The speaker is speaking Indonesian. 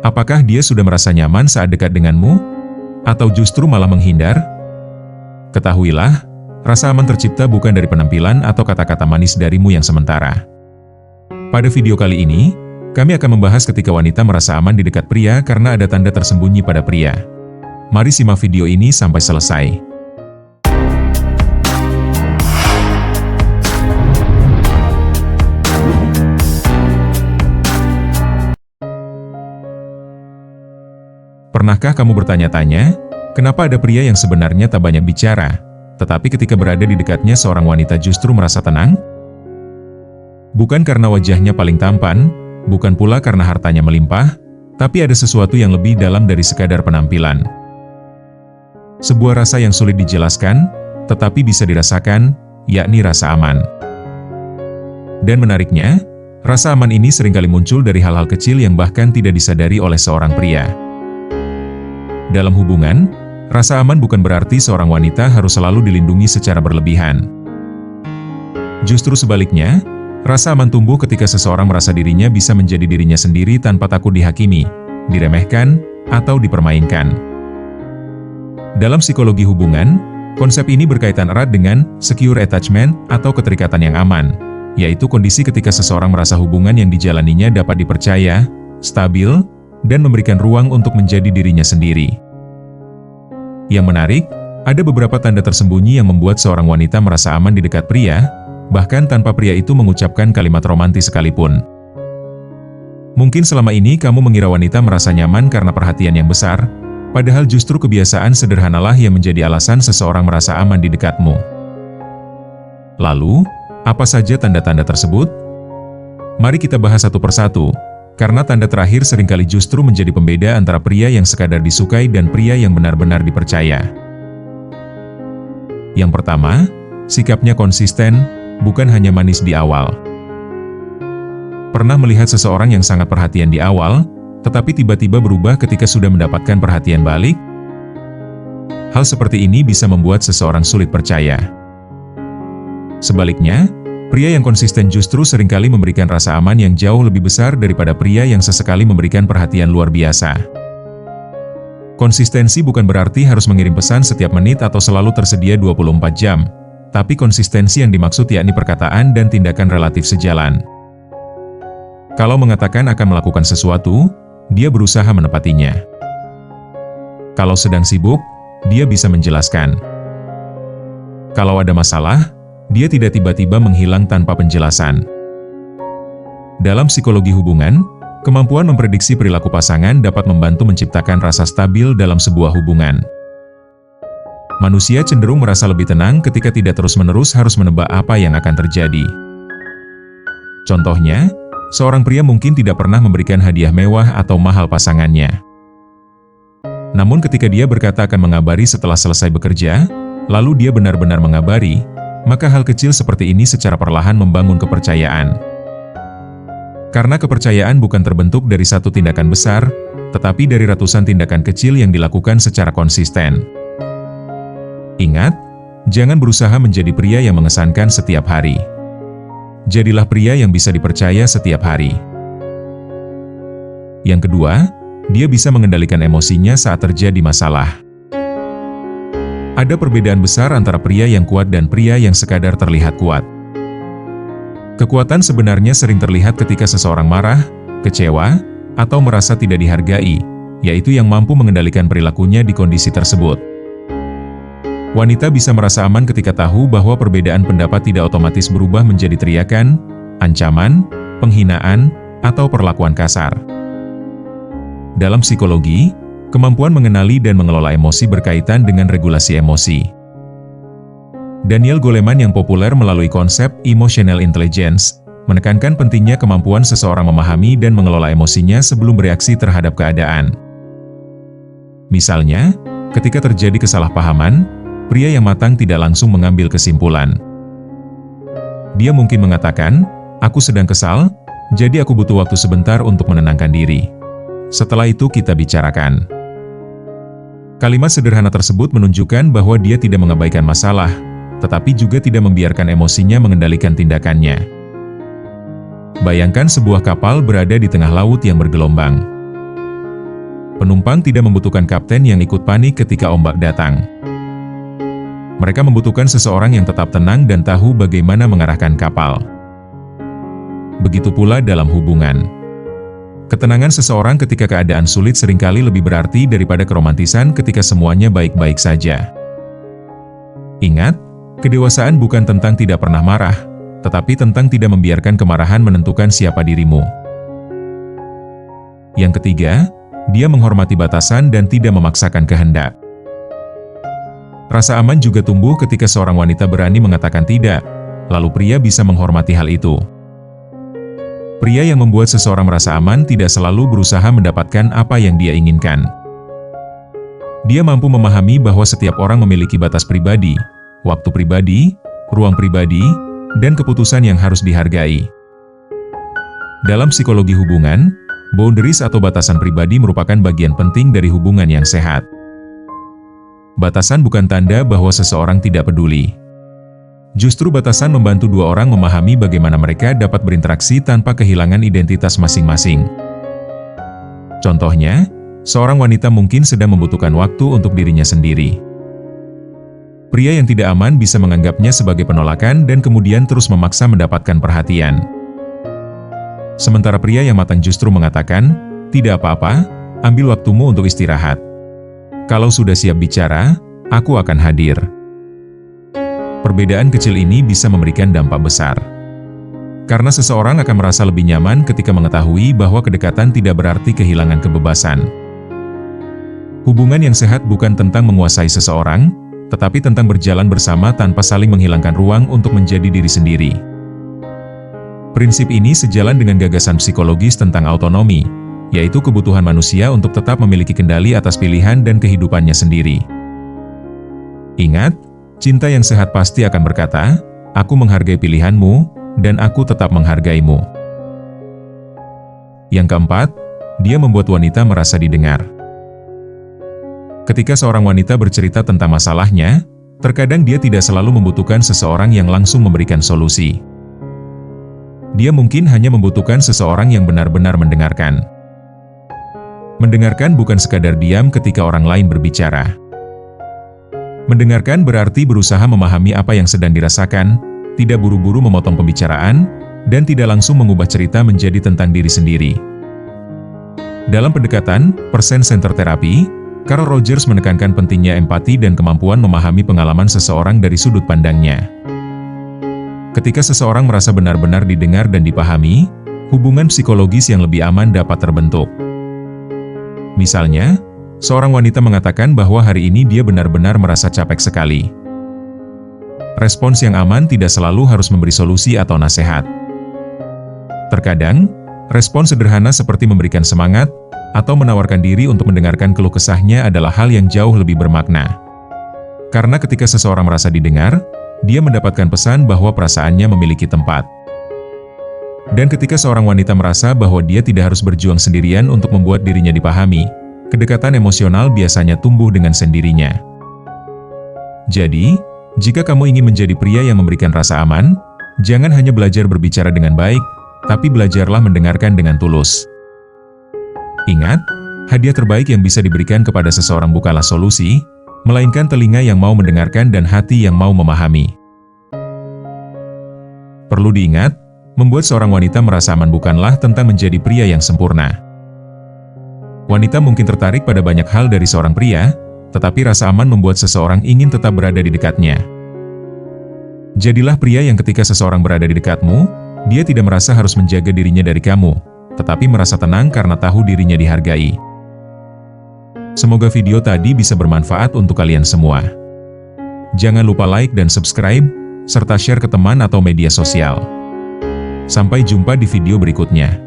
Apakah dia sudah merasa nyaman saat dekat denganmu? Atau justru malah menghindar? Ketahuilah, rasa aman tercipta bukan dari penampilan atau kata-kata manis darimu yang sementara. Pada video kali ini, kami akan membahas ketika wanita merasa aman di dekat pria karena ada tanda tersembunyi pada pria. Mari simak video ini sampai selesai. Pernahkah kamu bertanya-tanya, kenapa ada pria yang sebenarnya tak banyak bicara, tetapi ketika berada di dekatnya seorang wanita justru merasa tenang? Bukan karena wajahnya paling tampan, bukan pula karena hartanya melimpah, tapi ada sesuatu yang lebih dalam dari sekadar penampilan. Sebuah rasa yang sulit dijelaskan, tetapi bisa dirasakan, yakni rasa aman. Dan menariknya, rasa aman ini seringkali muncul dari hal-hal kecil yang bahkan tidak disadari oleh seorang pria. Dalam hubungan, rasa aman bukan berarti seorang wanita harus selalu dilindungi secara berlebihan. Justru sebaliknya, rasa aman tumbuh ketika seseorang merasa dirinya bisa menjadi dirinya sendiri tanpa takut dihakimi, diremehkan, atau dipermainkan. Dalam psikologi hubungan, konsep ini berkaitan erat dengan secure attachment atau keterikatan yang aman, yaitu kondisi ketika seseorang merasa hubungan yang dijalaninya dapat dipercaya, stabil, dan memberikan ruang untuk menjadi dirinya sendiri. Yang menarik, ada beberapa tanda tersembunyi yang membuat seorang wanita merasa aman di dekat pria, bahkan tanpa pria itu mengucapkan kalimat romantis sekalipun. Mungkin selama ini kamu mengira wanita merasa nyaman karena perhatian yang besar, padahal justru kebiasaan sederhanalah yang menjadi alasan seseorang merasa aman di dekatmu. Lalu, apa saja tanda-tanda tersebut? Mari kita bahas satu persatu. Karena tanda terakhir seringkali justru menjadi pembeda antara pria yang sekadar disukai dan pria yang benar-benar dipercaya. Yang pertama, sikapnya konsisten, bukan hanya manis di awal. Pernah melihat seseorang yang sangat perhatian di awal, tetapi tiba-tiba berubah ketika sudah mendapatkan perhatian balik? Hal seperti ini bisa membuat seseorang sulit percaya. Sebaliknya, pria yang konsisten justru seringkali memberikan rasa aman yang jauh lebih besar daripada pria yang sesekali memberikan perhatian luar biasa. Konsistensi bukan berarti harus mengirim pesan setiap menit atau selalu tersedia 24 jam, tapi konsistensi yang dimaksud yakni perkataan dan tindakan relatif sejalan. Kalau mengatakan akan melakukan sesuatu, dia berusaha menepatinya. Kalau sedang sibuk, dia bisa menjelaskan. Kalau ada masalah, dia tidak tiba-tiba menghilang tanpa penjelasan. Dalam psikologi hubungan, kemampuan memprediksi perilaku pasangan dapat membantu menciptakan rasa stabil dalam sebuah hubungan. Manusia cenderung merasa lebih tenang ketika tidak terus-menerus harus menebak apa yang akan terjadi. Contohnya, seorang pria mungkin tidak pernah memberikan hadiah mewah atau mahal pasangannya. Namun ketika dia berkata akan mengabari setelah selesai bekerja, lalu dia benar-benar mengabari, maka hal kecil seperti ini secara perlahan membangun kepercayaan. Karena kepercayaan bukan terbentuk dari satu tindakan besar, tetapi dari ratusan tindakan kecil yang dilakukan secara konsisten. Ingat, jangan berusaha menjadi pria yang mengesankan setiap hari. Jadilah pria yang bisa dipercaya setiap hari. Yang kedua, dia bisa mengendalikan emosinya saat terjadi masalah. Ada perbedaan besar antara pria yang kuat dan pria yang sekadar terlihat kuat. Kekuatan sebenarnya sering terlihat ketika seseorang marah, kecewa, atau merasa tidak dihargai, yaitu yang mampu mengendalikan perilakunya di kondisi tersebut. Wanita bisa merasa aman ketika tahu bahwa perbedaan pendapat tidak otomatis berubah menjadi teriakan, ancaman, penghinaan, atau perlakuan kasar. Dalam psikologi, kemampuan mengenali dan mengelola emosi berkaitan dengan regulasi emosi. Daniel Goleman yang populer melalui konsep emotional intelligence, menekankan pentingnya kemampuan seseorang memahami dan mengelola emosinya sebelum bereaksi terhadap keadaan. Misalnya, ketika terjadi kesalahpahaman, pria yang matang tidak langsung mengambil kesimpulan. Dia mungkin mengatakan, "Aku sedang kesal, jadi aku butuh waktu sebentar untuk menenangkan diri. Setelah itu kita bicarakan." Kalimat sederhana tersebut menunjukkan bahwa dia tidak mengabaikan masalah, tetapi juga tidak membiarkan emosinya mengendalikan tindakannya. Bayangkan sebuah kapal berada di tengah laut yang bergelombang. Penumpang tidak membutuhkan kapten yang ikut panik ketika ombak datang. Mereka membutuhkan seseorang yang tetap tenang dan tahu bagaimana mengarahkan kapal. Begitu pula dalam hubungan. Ketenangan seseorang ketika keadaan sulit seringkali lebih berarti daripada keromantisan ketika semuanya baik-baik saja. Ingat, kedewasaan bukan tentang tidak pernah marah, tetapi tentang tidak membiarkan kemarahan menentukan siapa dirimu. Yang ketiga, dia menghormati batasan dan tidak memaksakan kehendak. Rasa aman juga tumbuh ketika seorang wanita berani mengatakan tidak, lalu pria bisa menghormati hal itu. Pria yang membuat seseorang merasa aman tidak selalu berusaha mendapatkan apa yang dia inginkan. Dia mampu memahami bahwa setiap orang memiliki batas pribadi, waktu pribadi, ruang pribadi, dan keputusan yang harus dihargai. Dalam psikologi hubungan, boundaries atau batasan pribadi merupakan bagian penting dari hubungan yang sehat. Batasan bukan tanda bahwa seseorang tidak peduli. Justru batasan membantu dua orang memahami bagaimana mereka dapat berinteraksi tanpa kehilangan identitas masing-masing. Contohnya, seorang wanita mungkin sedang membutuhkan waktu untuk dirinya sendiri. Pria yang tidak aman bisa menganggapnya sebagai penolakan dan kemudian terus memaksa mendapatkan perhatian. Sementara pria yang matang justru mengatakan, "Tidak apa-apa, ambil waktumu untuk istirahat. Kalau sudah siap bicara, aku akan hadir." Perbedaan kecil ini bisa memberikan dampak besar. Karena seseorang akan merasa lebih nyaman ketika mengetahui bahwa kedekatan tidak berarti kehilangan kebebasan. Hubungan yang sehat bukan tentang menguasai seseorang, tetapi tentang berjalan bersama tanpa saling menghilangkan ruang untuk menjadi diri sendiri. Prinsip ini sejalan dengan gagasan psikologis tentang autonomi, yaitu kebutuhan manusia untuk tetap memiliki kendali atas pilihan dan kehidupannya sendiri. Ingat, cinta yang sehat pasti akan berkata, "Aku menghargai pilihanmu, dan aku tetap menghargaimu." Yang keempat, dia membuat wanita merasa didengar. Ketika seorang wanita bercerita tentang masalahnya, terkadang dia tidak selalu membutuhkan seseorang yang langsung memberikan solusi. Dia mungkin hanya membutuhkan seseorang yang benar-benar mendengarkan. Mendengarkan bukan sekadar diam ketika orang lain berbicara. Mendengarkan berarti berusaha memahami apa yang sedang dirasakan, tidak buru-buru memotong pembicaraan, dan tidak langsung mengubah cerita menjadi tentang diri sendiri. Dalam pendekatan person-centered therapy, Carol Rogers menekankan pentingnya empati dan kemampuan memahami pengalaman seseorang dari sudut pandangnya. Ketika seseorang merasa benar-benar didengar dan dipahami, hubungan psikologis yang lebih aman dapat terbentuk. Misalnya, seorang wanita mengatakan bahwa hari ini dia benar-benar merasa capek sekali. Respons yang aman tidak selalu harus memberi solusi atau nasihat. Terkadang, respons sederhana seperti memberikan semangat atau menawarkan diri untuk mendengarkan keluh kesahnya adalah hal yang jauh lebih bermakna. Karena ketika seseorang merasa didengar, dia mendapatkan pesan bahwa perasaannya memiliki tempat. Dan ketika seorang wanita merasa bahwa dia tidak harus berjuang sendirian untuk membuat dirinya dipahami, kedekatan emosional biasanya tumbuh dengan sendirinya. Jadi, jika kamu ingin menjadi pria yang memberikan rasa aman, jangan hanya belajar berbicara dengan baik, tapi belajarlah mendengarkan dengan tulus. Ingat, hadiah terbaik yang bisa diberikan kepada seseorang bukanlah solusi, melainkan telinga yang mau mendengarkan dan hati yang mau memahami. Perlu diingat, membuat seorang wanita merasa aman bukanlah tentang menjadi pria yang sempurna. Wanita mungkin tertarik pada banyak hal dari seorang pria, tetapi rasa aman membuat seseorang ingin tetap berada di dekatnya. Jadilah pria yang ketika seseorang berada di dekatmu, dia tidak merasa harus menjaga dirinya dari kamu, tetapi merasa tenang karena tahu dirinya dihargai. Semoga video tadi bisa bermanfaat untuk kalian semua. Jangan lupa like dan subscribe, serta share ke teman atau media sosial. Sampai jumpa di video berikutnya.